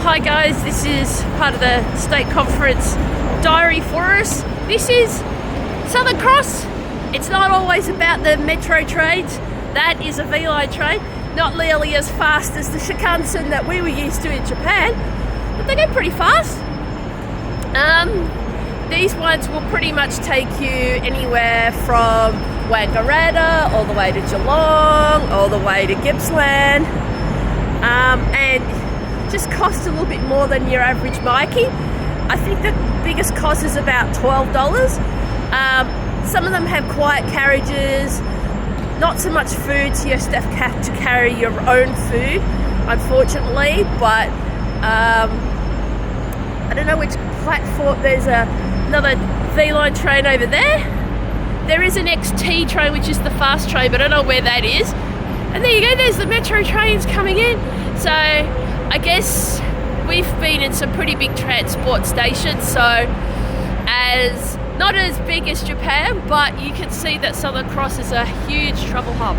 Hi guys, this is part of the State Conference diary for us. This is Southern Cross. It's not always about the metro trains. That is a V-line train, not nearly as fast as the Shinkansen that we were used to in Japan, but they go pretty fast. These ones will pretty much take you anywhere from Wangaratta all the way to Geelong, all the way to Gippsland, and just cost a little bit more than your average bikie. I think the biggest cost is about $12. Some of them have quiet carriages, not so much food, so you have to carry your own food, unfortunately, but I don't know which platform. There's another V-line train over there. There is an XT train, which is the fast train, but I don't know where that is. And there you go, there's the metro trains coming in. So I guess we've been in some pretty big transport stations, so not as big as Japan, but you can see that Southern Cross is a huge travel hub.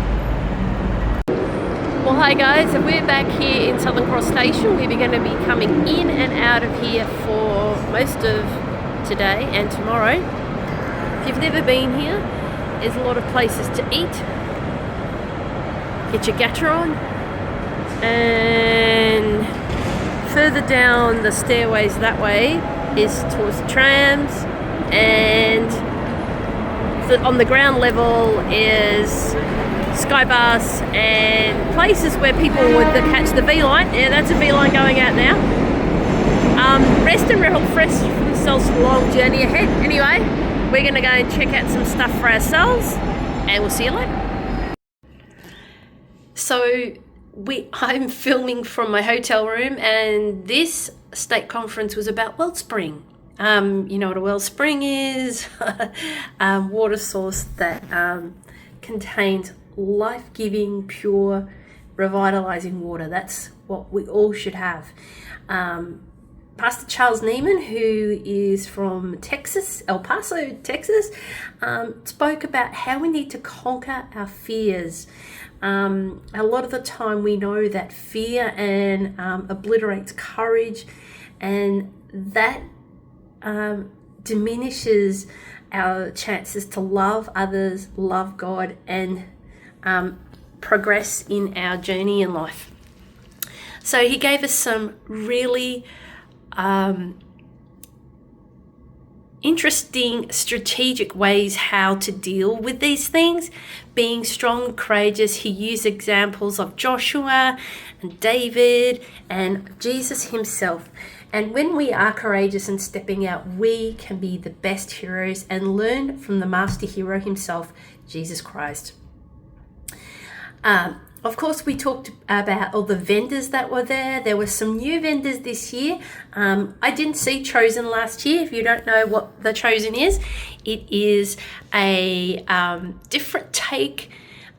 Well, hi guys, and we're back here in Southern Cross Station. We're going to be coming in and out of here for most of today and tomorrow. If you've never been here, there's a lot of places to eat. Get your gacha on. And further down the stairways that way is towards the trams, and on the ground level is skybars and places where people would catch the V-line. Yeah, that's a V-line going out now. Rest and refresh themselves for a long journey ahead. Anyway, we're going to go and check out some stuff for ourselves, and we'll see you later. So I'm filming from my hotel room, and this state conference was about Wellspring. You know what a Wellspring is? Water source that contains life-giving, pure, revitalizing water. That's what we all should have. Pastor Charles Neiman, who is from Texas, El Paso, Texas, spoke about how we need to conquer our fears. A lot of the time we know that fear and obliterates courage, and that diminishes our chances to love others, love God, and progress in our journey in life. So he gave us some really interesting strategic ways how to deal with these things. Being strong and courageous, he used examples of Joshua and David and Jesus himself. And when we are courageous and stepping out, we can be the best heroes and learn from the master hero himself, Jesus Christ. Of course, we talked about all the vendors that were there. There were some new vendors this year. I didn't see Chosen last year. If you don't know what the Chosen is, it is a different take.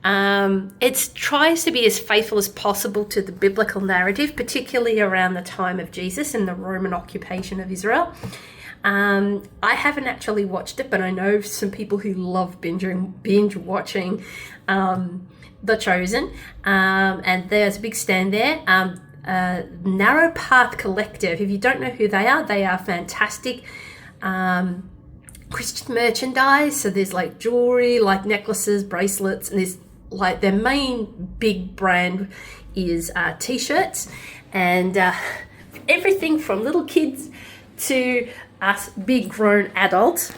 It tries to be as faithful as possible to the biblical narrative, particularly around the time of Jesus and the Roman occupation of Israel. I haven't actually watched it, but I know some people who love binge watching The Chosen, and there's a big stand there. Narrow Path Collective, if you don't know who they are fantastic Christian merchandise. So there's like jewelry, like necklaces, bracelets, and there's like their main big brand is t-shirts, and everything from little kids to us big grown adults.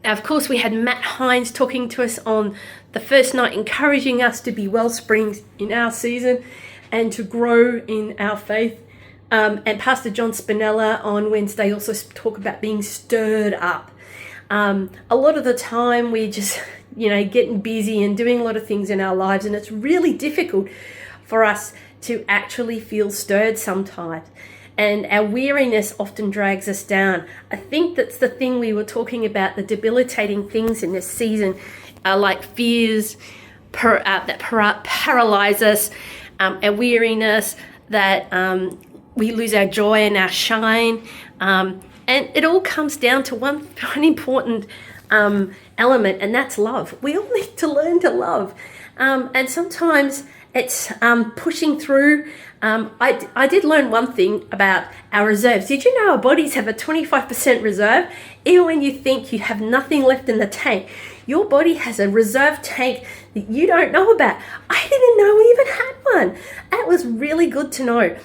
Of course, we had Matt Hines talking to us on the first night, encouraging us to be Wellsprings in our season and to grow in our faith. And Pastor John Spinella on Wednesday also talk about being stirred up. A lot of the time we're just, getting busy and doing a lot of things in our lives, and it's really difficult for us to actually feel stirred sometimes. And our weariness often drags us down. I think that's the thing we were talking about, the debilitating things in this season, like fears that paralyze us, our weariness, that we lose our joy and our shine. And it all comes down to one important element, and that's love. We all need to learn to love. And sometimes It's pushing through. I did learn one thing about our reserves. Did you know our bodies have a 25% reserve? Even when you think you have nothing left in the tank, your body has a reserve tank that you don't know about. I didn't know we even had one. That was really good to know.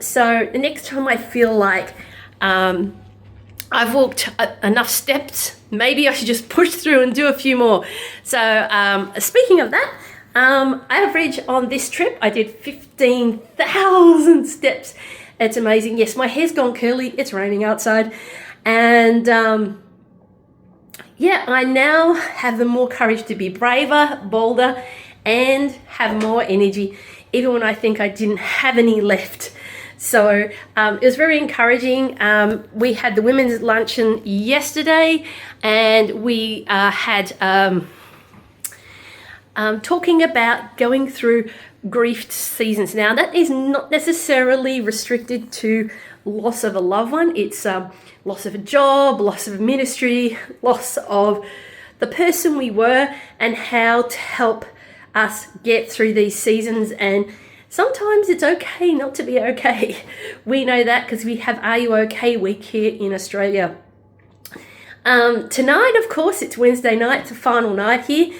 So the next time I feel like I've walked enough steps, maybe I should just push through and do a few more. So speaking of that, average on this trip, I did 15,000 steps. It's amazing. Yes, my hair's gone curly. It's raining outside. And yeah, I now have the more courage to be braver, bolder, and have more energy, even when I think I didn't have any left. So it was very encouraging. We had the women's luncheon yesterday, and we had talking about going through grief seasons. Now, that is not necessarily restricted to loss of a loved one. It's loss of a job, loss of ministry, loss of the person we were, and how to help us get through these seasons. And sometimes it's okay not to be okay. We know that because we have Are You OK Week here in Australia. Tonight, of course, it's Wednesday night. It's the final night here.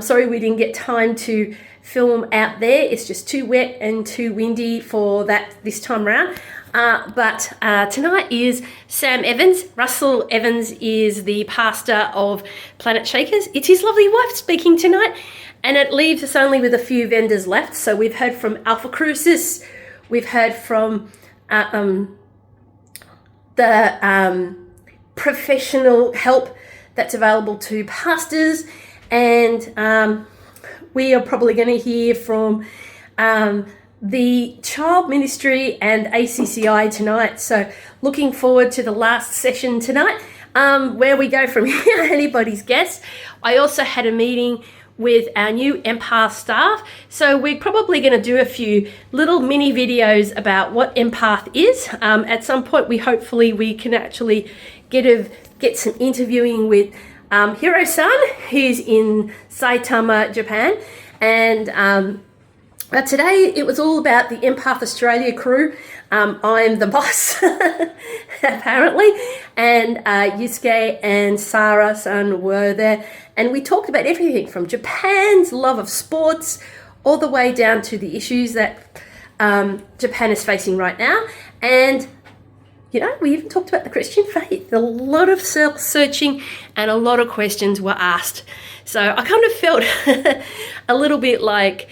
Sorry we didn't get time to film out there. It's just too wet and too windy for that this time around. But tonight is Sam Evans. Russell Evans is the pastor of Planet Shakers. It's his lovely wife speaking tonight. And it leaves us only with a few vendors left. So we've heard from Alpha Cruises. We've heard from the professional help that's available to pastors. And we are probably going to hear from the child ministry and ACCI tonight. So looking forward to the last session tonight. Where we go from here, anybody's guess. I also had a meeting with our new Empath staff. So we're probably going to do a few little mini videos about what Empath is. At some point, hopefully we can actually get some interviewing with Hiro-san, who's in Saitama, Japan. And today it was all about the Empath Australia crew. I'm the boss, apparently, and Yusuke and Sarah-san were there, and we talked about everything from Japan's love of sports all the way down to the issues that Japan is facing right now. And you know, we even talked about the Christian faith. A lot of self-searching and a lot of questions were asked. So I kind of felt a little bit like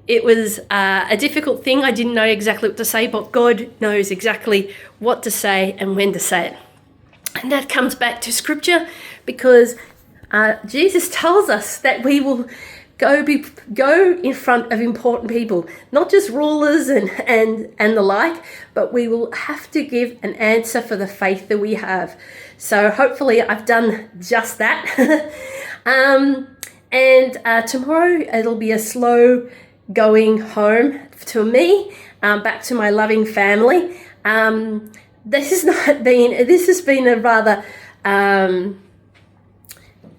it was a difficult thing. I didn't know exactly what to say, but God knows exactly what to say and when to say it. And that comes back to scripture, because Jesus tells us that we will go in front of important people, not just rulers and the like, but we will have to give an answer for the faith that we have. So hopefully I've done just that. And tomorrow it'll be a slow going home to me, back to my loving family. This has been a rather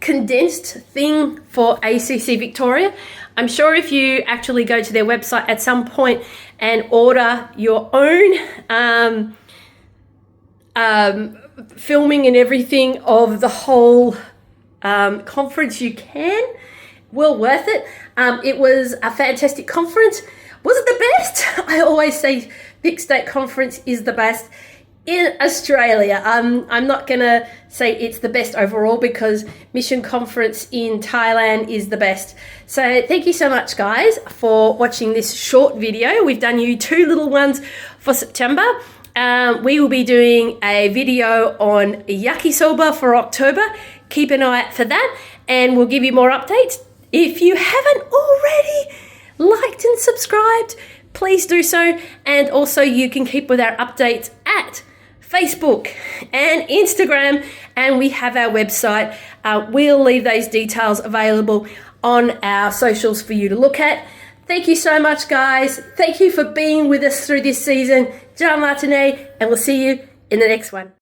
condensed thing for ACC Victoria. I'm sure if you actually go to their website at some point and order your own filming and everything of the whole conference, you can. Well worth it. It was a fantastic conference. Was it the best? I always say VIC State Conference is the best in Australia. I'm not going to say it's the best overall, because Mission Conference in Thailand is the best. So thank you so much, guys, for watching this short video. We've done you 2 little ones for September. We will be doing a video on yakisoba for October. Keep an eye out for that, and we'll give you more updates. If you haven't already liked and subscribed, please do so. And also you can keep with our updates at Facebook and Instagram, and we have our website. We'll leave those details available on our socials for you to look at. Thank you so much, guys. Thank you for being with us through this season. Ja Martine, and we'll see you in the next one.